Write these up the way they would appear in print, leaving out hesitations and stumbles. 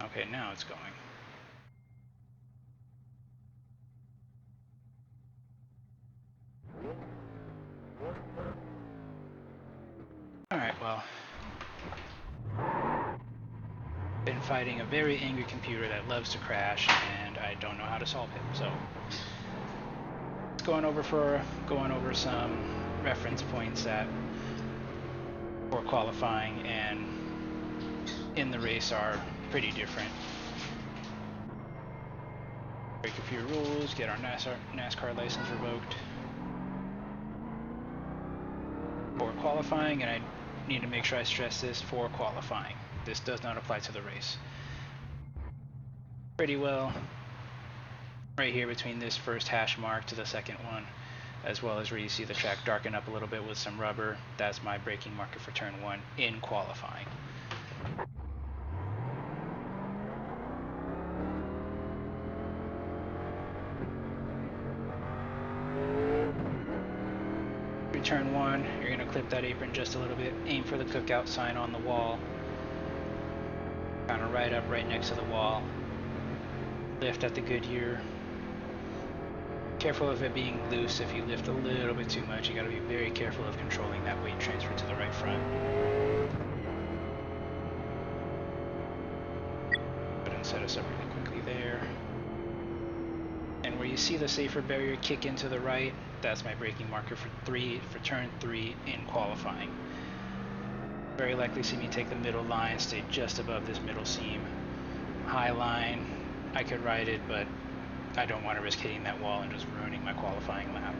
Okay, now it's going. Alright, well. Been fighting a very angry computer that loves to crash, and I don't know how to solve him, so going over some reference points that for qualifying and in the race are pretty different. Break a few rules, get our NASCAR license revoked for qualifying, and I need to make sure I stress this for qualifying. This does not apply to the race. Pretty well right here between this first hash mark to the second one, as well as where you see the track darken up a little bit with some rubber. That's my braking marker for turn 1 in qualifying. Through turn 1, you're going to clip that apron just a little bit, aim for the cookout sign on the wall, kind of right up right next to the wall, lift at the Goodyear. Careful of it being loose. If you lift a little bit too much, you got to be very careful of controlling that weight transfer to the right front. Go ahead and set us up really quickly there. And where you see the safer barrier kick into the right, that's my braking marker for turn 3 in qualifying. Very likely see me take the middle line, stay just above this middle seam. High line, I could ride it, but I don't want to risk hitting that wall and just ruining my qualifying lap.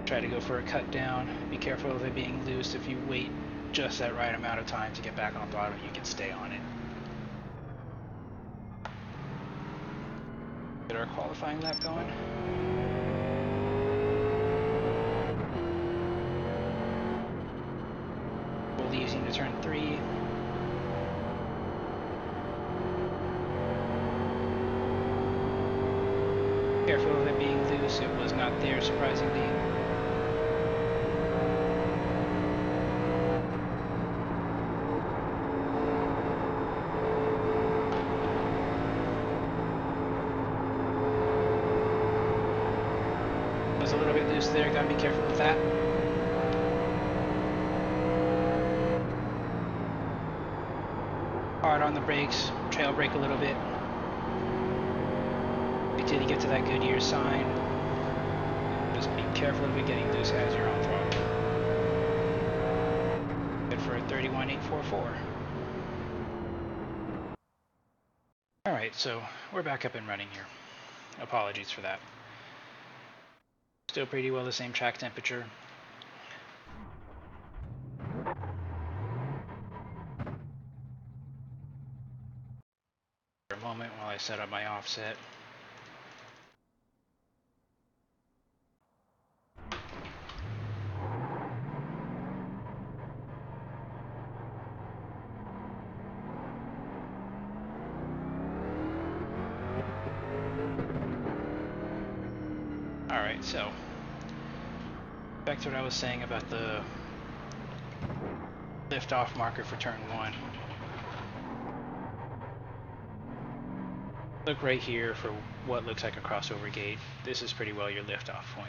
Try to go for a cut down. Be careful of it being loose. If you wait just that right amount of time to get back on throttle, you can stay on it. Get our qualifying lap going. Fully using to turn 3. Careful of it being loose. It was not there, surprisingly. Was a little bit loose there. Gotta be careful with that. Hard on the brakes. Trail brake a little bit. Until you get to that Goodyear sign. Just be careful of it getting loose as you're on throttle. Good for a 31.844. Alright, so we're back up and running here. Apologies for that. Still pretty well the same track temperature. For a moment while I set up my offset. Alright, so back to what I was saying about the lift-off marker for turn 1. Look right here for what looks like a crossover gate. This is pretty well your lift-off point.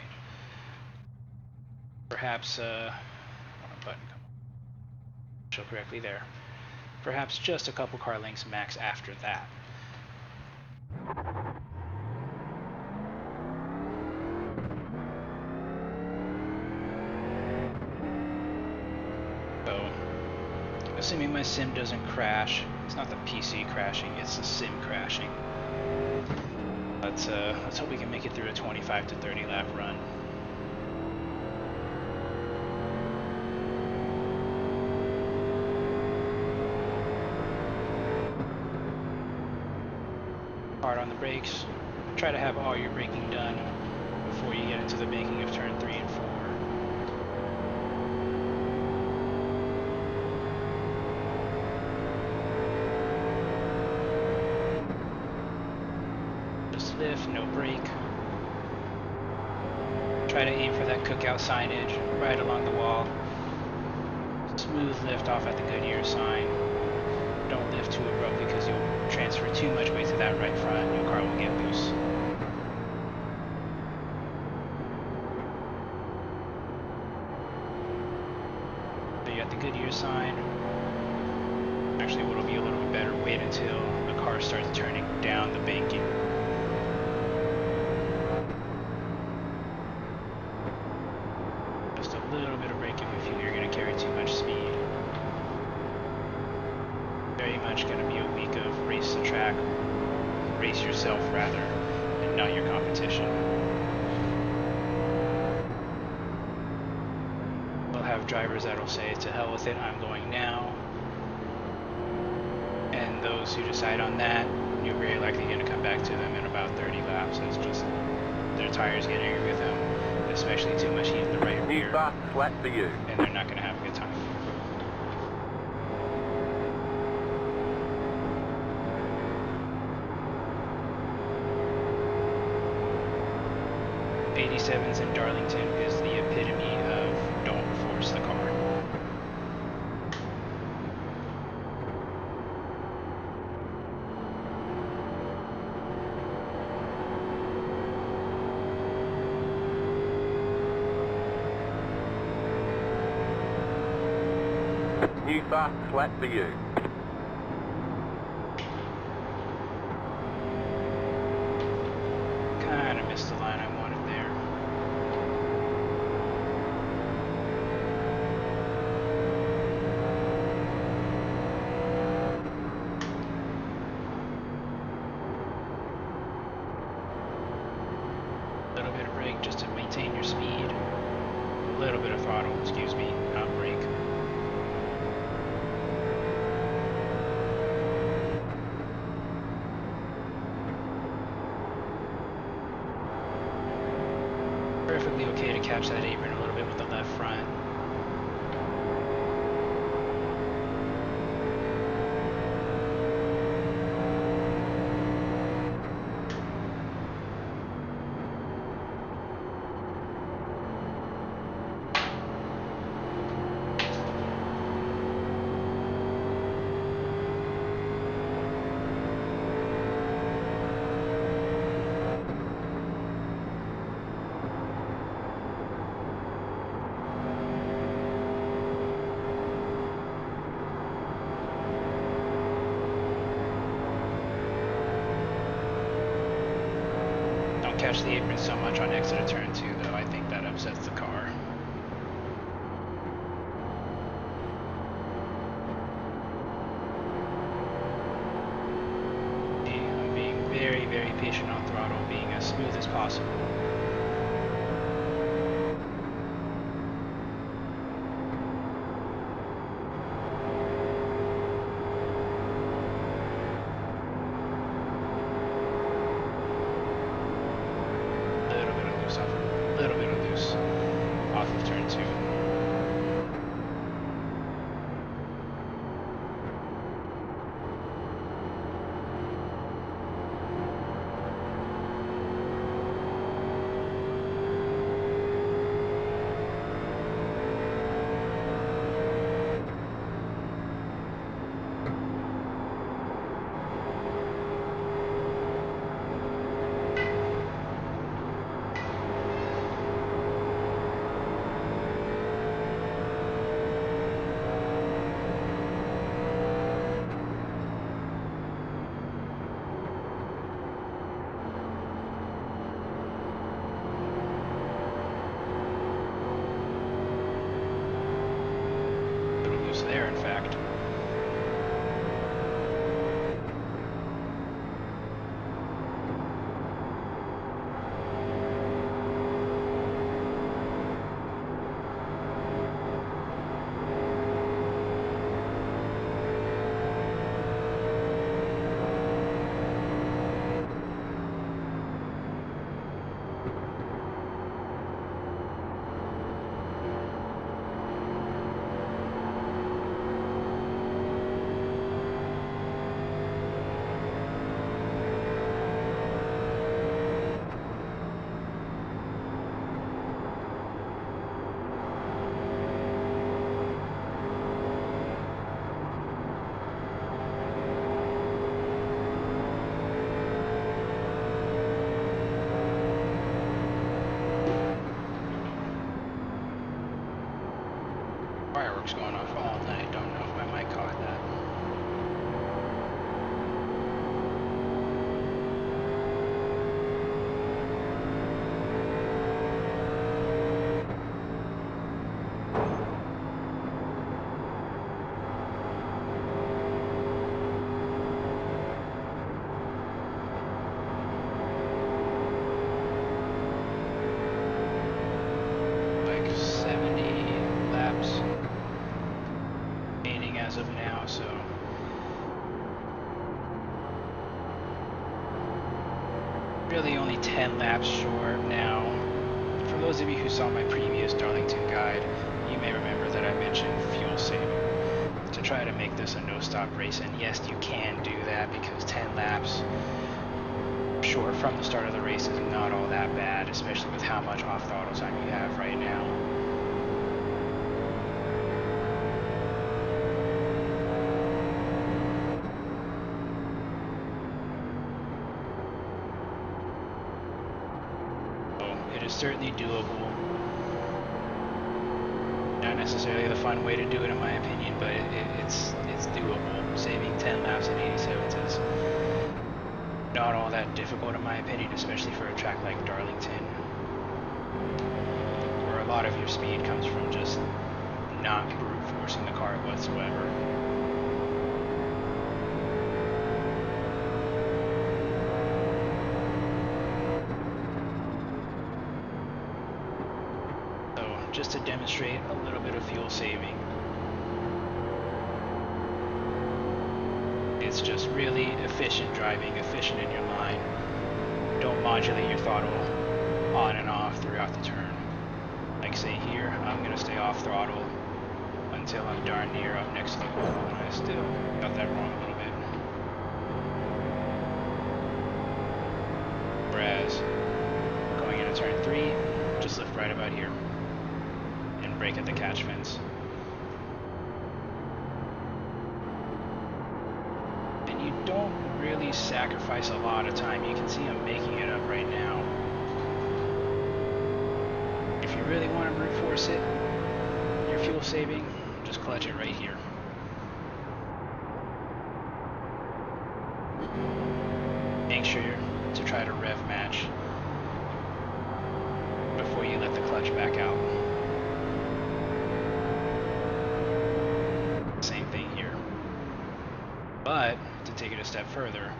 Perhaps, button, show correctly there. Perhaps just a couple car lengths max after that. So, assuming my sim doesn't crash, it's not the PC crashing, it's the sim crashing. Let's hope we can make it through a 25 to 30 lap run. Hard on the brakes. Try to have all your braking done before you get into the banking of turn 3 and 4. Lift, no brake. Try to aim for that cookout signage right along the wall. Smooth lift off at the Goodyear sign. Don't lift too abruptly because transfer too much weight to that right front, your car will get loose. So you got the Goodyear sign. Actually, what'll be a little bit better, wait until the car starts turning down the banking. Just a little bit of brake if you feel you're going to carry too much speed. Very much going to be a week of race the track, race yourself rather, and not your competition. We'll have drivers that'll say, to hell with it, I'm going now. And those who decide on that, you're very likely going to come back to them in about 30 laps. It's just their tires get angry with them, especially too much heat in the right rear, flat for you. and they're not going to have a good time. '87s in Darlington is the epitome of don't force the car. New fast flat for you. Kind of missed the line I wanted there. A little bit of brake just to maintain your speed. A little bit of throttle, excuse me, not brake. Perfectly okay to catch that apron a little bit with the left front. Catch the apron so much on exit of turn 2 though, I think that upsets the car. I'm being very, very patient on throttle, being as smooth as possible. Off of turn 2. really only 10 laps short now. For those of you who saw my previous Darlington guide, you may remember that I mentioned fuel saving to try to make this a no-stop race, and yes, you can do that because 10 laps short from the start of the race is not all that bad, especially with how much off-throttle time you have right now. It is certainly doable. Not necessarily the fun way to do it in my opinion, but it's doable. Saving 10 laps in 87s is not all that difficult in my opinion, especially for a track like Darlington, where a lot of your speed comes from just not brute forcing the car whatsoever. Just to demonstrate a little bit of fuel saving. It's just really efficient driving, efficient in your line. Don't modulate your throttle on and off throughout the turn. Like say here, I'm going to stay off throttle until I'm darn near up next to the wall, and I still got that wrong a little bit. Whereas going into turn 3, just lift right about here. Brake at the catch fence. And you don't really sacrifice a lot of time. You can see I'm making it up right now. If you really want to brute force it, your fuel saving, just clutch it right here. Make sure to try to rev match before you let the clutch back out. Same thing here. But to take it a step further,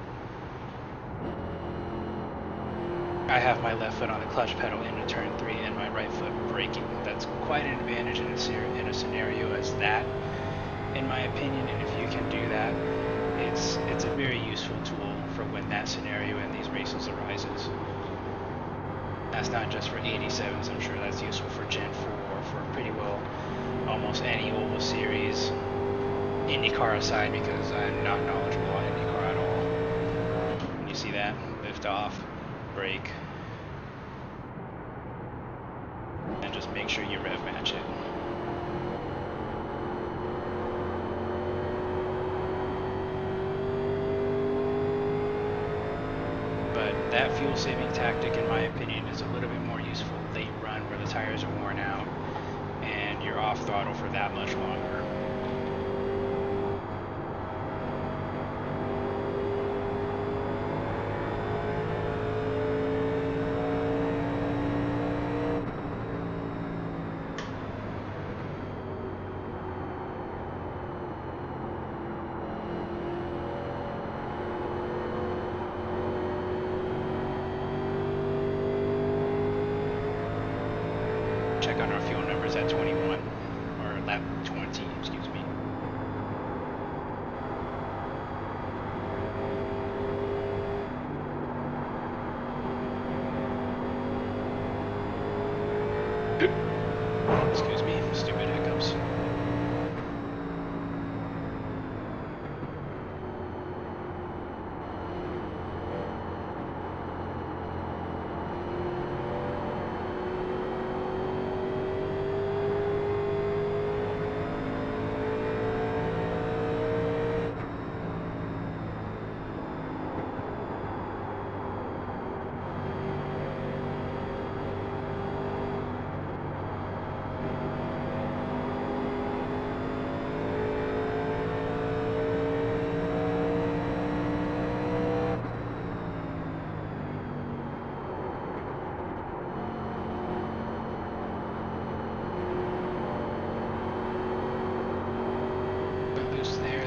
I have my left foot on the clutch pedal into turn 3 and my right foot braking. That's quite an advantage in a scenario as that, in my opinion, and if you can do that, it's a very useful tool for when that scenario in these races arises. That's not just for 87s, I'm sure that's useful for Gen 4, for pretty well almost any oval series, IndyCar aside, because I'm not knowledgeable on IndyCar at all. When you see that, lift off, brake, and just make sure you rev match it. But that fuel saving tactic, in my opinion, is a little bit more useful late run where the tires are worn out and you're off throttle for that much longer. Check on our fuel numbers at 21, or lap 20, excuse me. Excuse me, stupid hiccups.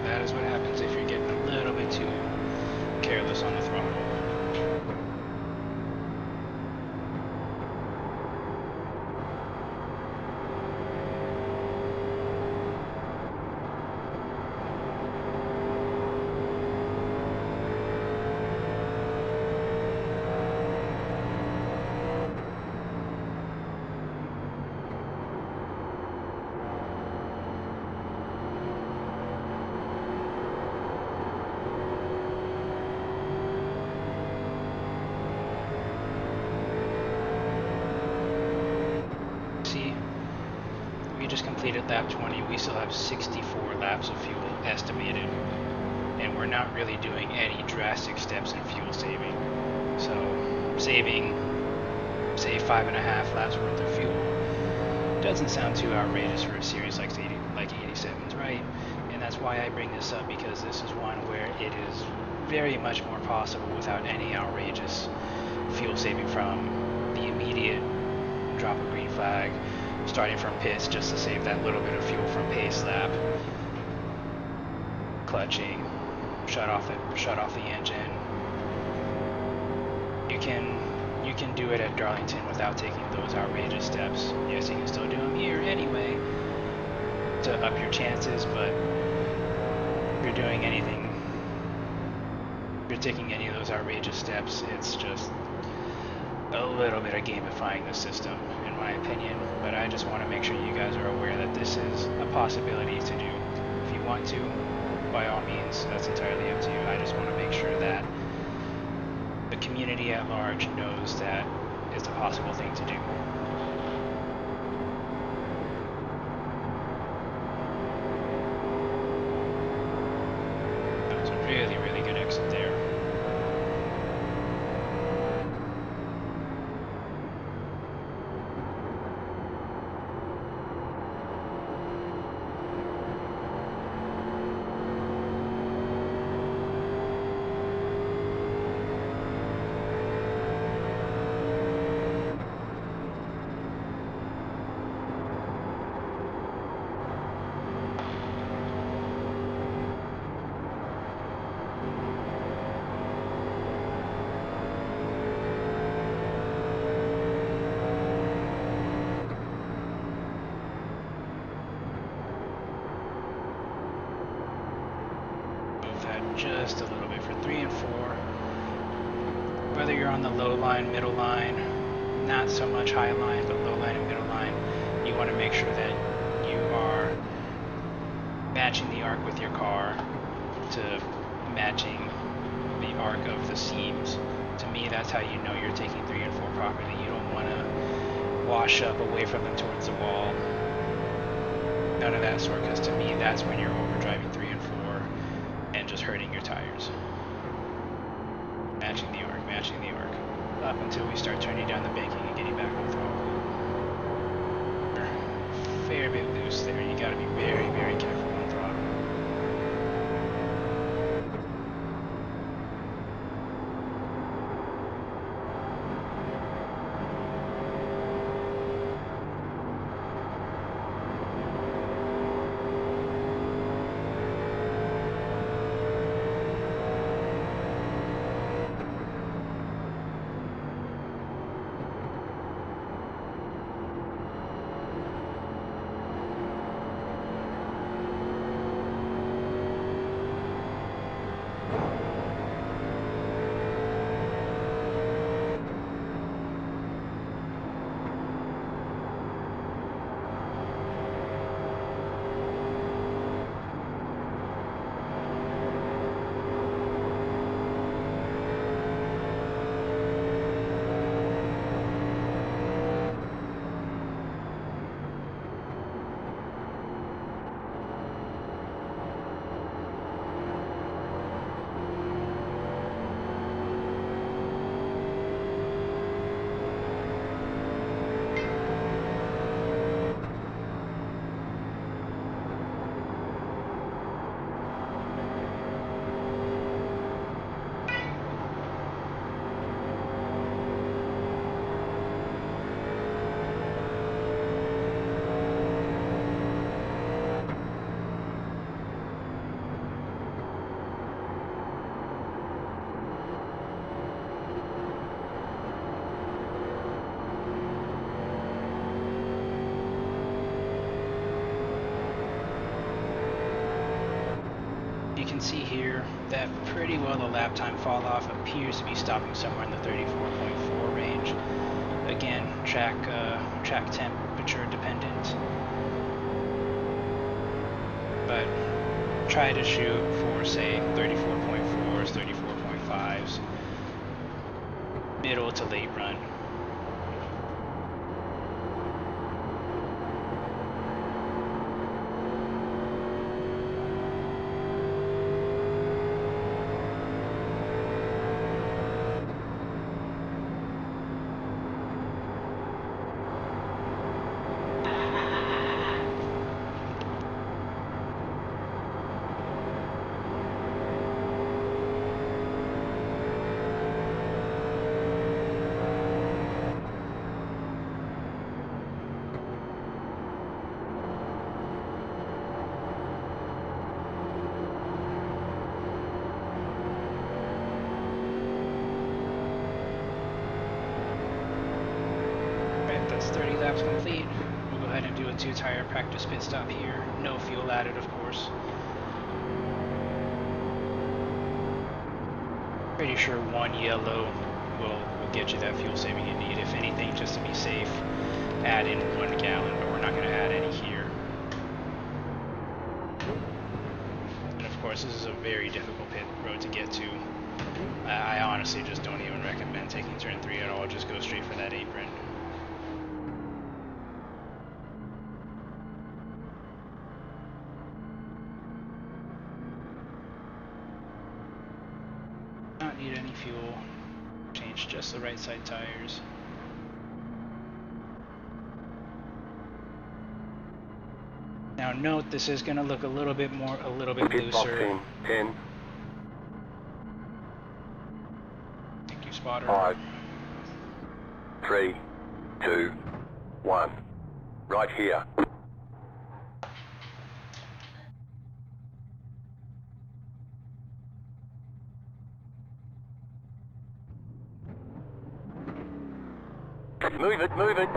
That is what happens if you're getting a little bit too careless on the throttle. calculated lap 20, we still have 64 laps of fuel estimated, and we're not really doing any drastic steps in fuel saving. So saving, say, 5.5 laps worth of fuel doesn't sound too outrageous for a series like 87's, right? And that's why I bring this up, because this is one where it is very much more possible without any outrageous fuel saving from the immediate drop of green flag, starting from pits just to save that little bit of fuel from pace lap, clutching, shut off the engine. You can do it at Darlington without taking those outrageous steps. Yes, you can still do them here anyway to up your chances, but if you're doing anything, if you're taking any of those outrageous steps, it's just a little bit of gamifying the system, in my opinion. But I just want to make sure you guys are aware that this is a possibility to do. If you want to, by all means, that's entirely up to you. I just want to make sure that the community at large knows that it's a possible thing to do. That was a really, really good exit there. Just a little bit for 3 and 4. Whether you're on the low line, middle line, not so much high line, but low line and middle line, you want to make sure that you are matching the arc with your car to matching the arc of the seams. To me, that's how you know you're taking 3 and 4 properly. You don't want to wash up away from them towards the wall. None of that sort, because to me, that's when you're overdriving 3 and 4 and just hurting your tires. Matching the arc, up until we start turning down the banking and getting back on throttle. Fair bit loose there. You gotta be very, very careful on throttle. You can see here that pretty well the lap time fall off appears to be stopping somewhere in the 34.4 range. Again, track temperature dependent, but try to shoot for, say, 34.4s, 34.5s, middle to late run. 30 laps complete. We'll go ahead and do a 2-tire practice pit stop here. No fuel added, of course. Pretty sure 1 yellow will get you that fuel saving you need. If anything, just to be safe, add in 1 gallon, but we're not going to add any here. And of course, this is a very difficult pit road to get to. I honestly just don't even recommend taking turn 3 at all. Just go straight for that apron. Not need any fuel. Change just the right side tires. Now note, this is going to look a little bit Pit box looser. in 10, Thank you, spotter. 5, 3, 2, 1. Right here. Move it, move it.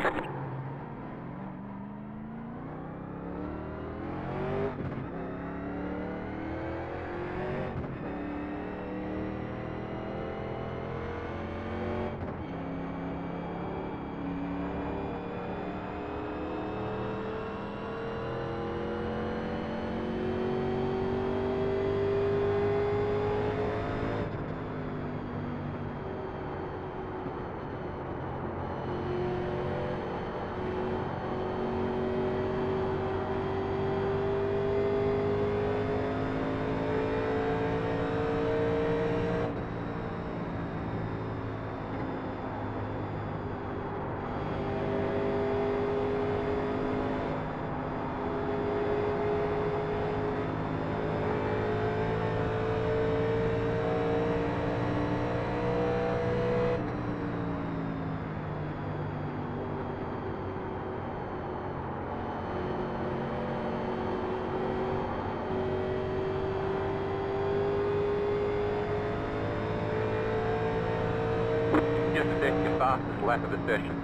Just set your fastest lap of the session.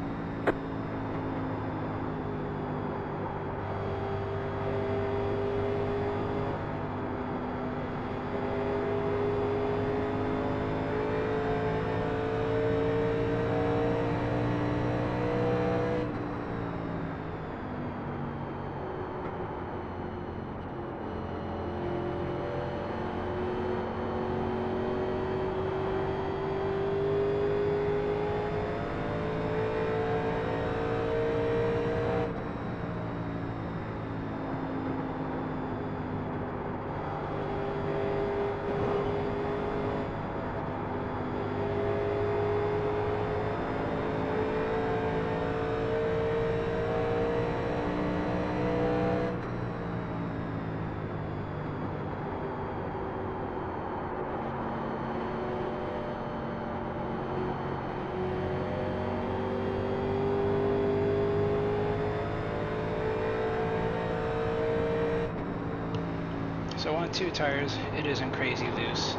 So on 2 tires, it isn't crazy loose.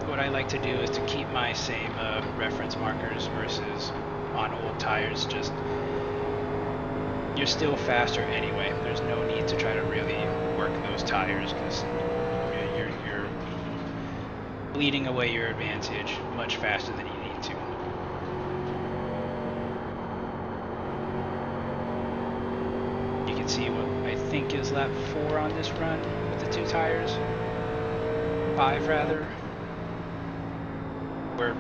What I like to do is to keep my same reference markers versus on old tires. Just, you're still faster anyway. There's no need to try to really work those tires because you're bleeding away your advantage much faster than you need to. You can see what I think is lap 4 on this run with the 2 tires. 5 rather.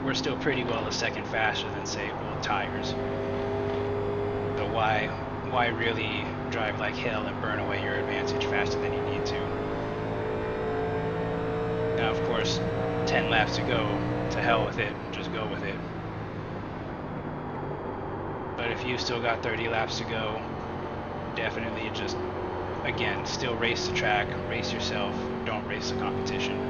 We're still pretty well a second faster than, say, old tires. So why really drive like hell and burn away your advantage faster than you need to? Now, of course, 10 laps to go. To hell with it. Just go with it. But if you still got 30 laps to go, definitely just, again, still race the track, race yourself, don't race the competition.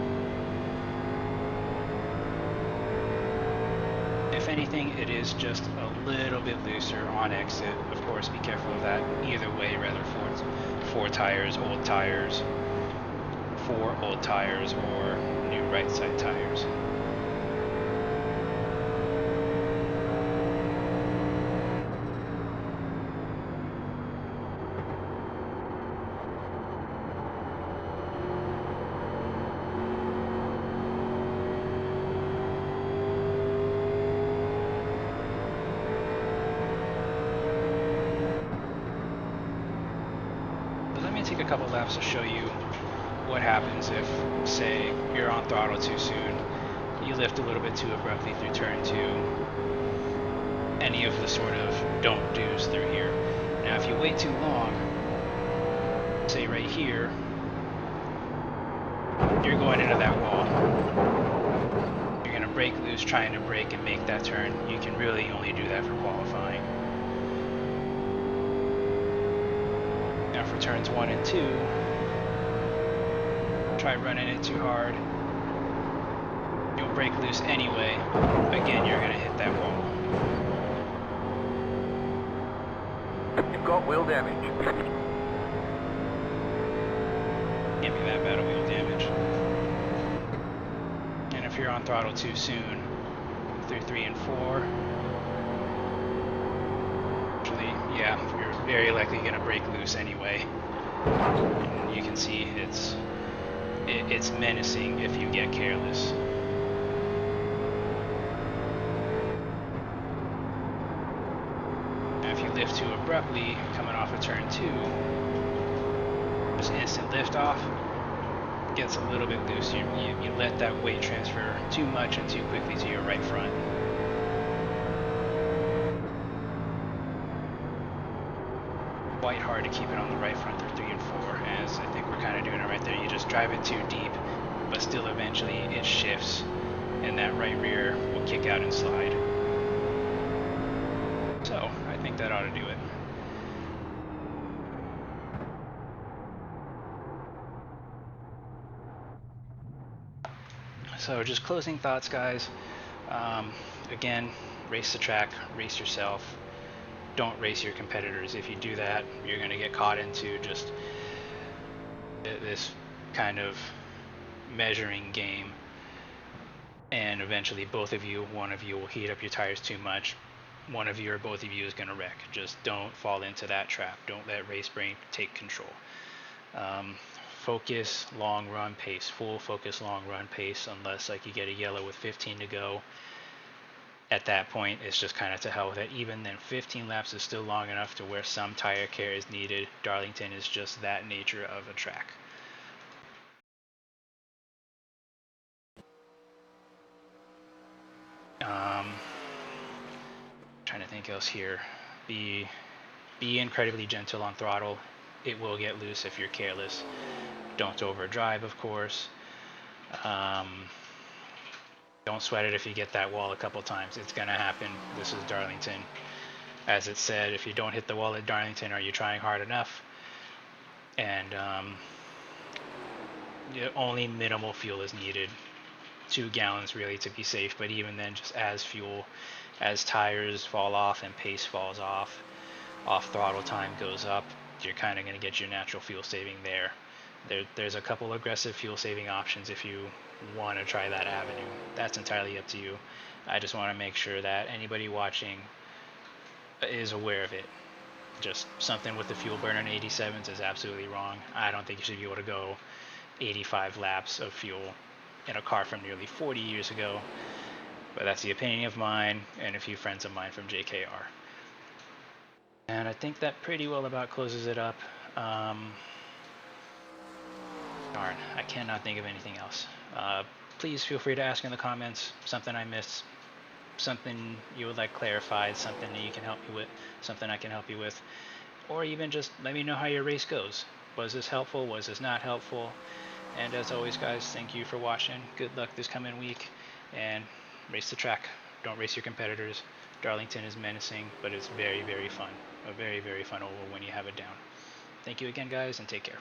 If anything, it is just a little bit looser on exit. Of course, be careful of that. Either way, rather 4 tires, old tires, 4 old tires, or new right side tires. couple laps to show you what happens if, say, you're on throttle too soon, you lift a little bit too abruptly through turn 2, any of the sort of don't do's through here. Now if you wait too long, say right here, you're going into that wall. You're going to break loose trying to brake and make that turn. You can really only do that for qualifying. Now for turns 1 and 2, try running it too hard. You'll break loose anyway. Again, you're going to hit that wall. You've got wheel damage. Can't be that bad of wheel damage. And if you're on throttle too soon, through 3 and 4, actually, yeah, you're very likely going to break loose anyway. And you can see it's menacing if you get careless. Now if you lift too abruptly, coming off of turn 2, just instant lift off, gets a little bit loose. You let that weight transfer too much and too quickly to your right front. Quite hard to keep it on the right front through 3 and 4, as I think we're kind of doing it right there. You just drive it too deep, but still eventually it shifts, and that right rear will kick out and slide. So I think that ought to do it. So just closing thoughts, guys. Again, race the track, race yourself. Don't race your competitors. If you do that, you're going to get caught into just this kind of measuring game, and eventually both of you, one of you will heat up your tires too much, one of you or both of you is going to wreck. Just don't fall into that trap. Don't let race brain take control. Focus long run pace, full focus long run pace, unless like you get a yellow with 15 to go. At that point, it's just kind of to hell with it. Even then, 15 laps is still long enough to where some tire care is needed. Darlington is just that nature of a track. Trying to think else here. Be incredibly gentle on throttle. It will get loose if you're careless. Don't overdrive, of course. Don't sweat it if you get that wall a couple times. It's going to happen. This is Darlington. As it said, if you don't hit the wall at Darlington, are you trying hard enough? And only minimal fuel is needed. 2 gallons really to be safe, but even then, just as fuel, as tires fall off and pace falls off throttle time goes up, you're kind of going to get your natural fuel saving there. There's a couple aggressive fuel saving options if you want to try that avenue. That's entirely up to you. I just want to make sure that anybody watching is aware of it. Just something with the fuel burner in 87s is absolutely wrong. I don't think you should be able to go 85 laps of fuel in a car from nearly 40 years ago, but that's the opinion of mine and a few friends of mine from JKR. And I think that pretty well about closes it up. Darn, I cannot think of anything else. Please feel free to ask in the comments something I missed, something you would like clarified, something that you can help me with, something I can help you with, or even just let me know how your race goes. Was this helpful? Was this not helpful? And as always, guys, thank you for watching. Good luck this coming week, and race the track. Don't race your competitors. Darlington is menacing, but it's very, very fun. A very, very fun oval when you have it down. Thank you again, guys, and take care.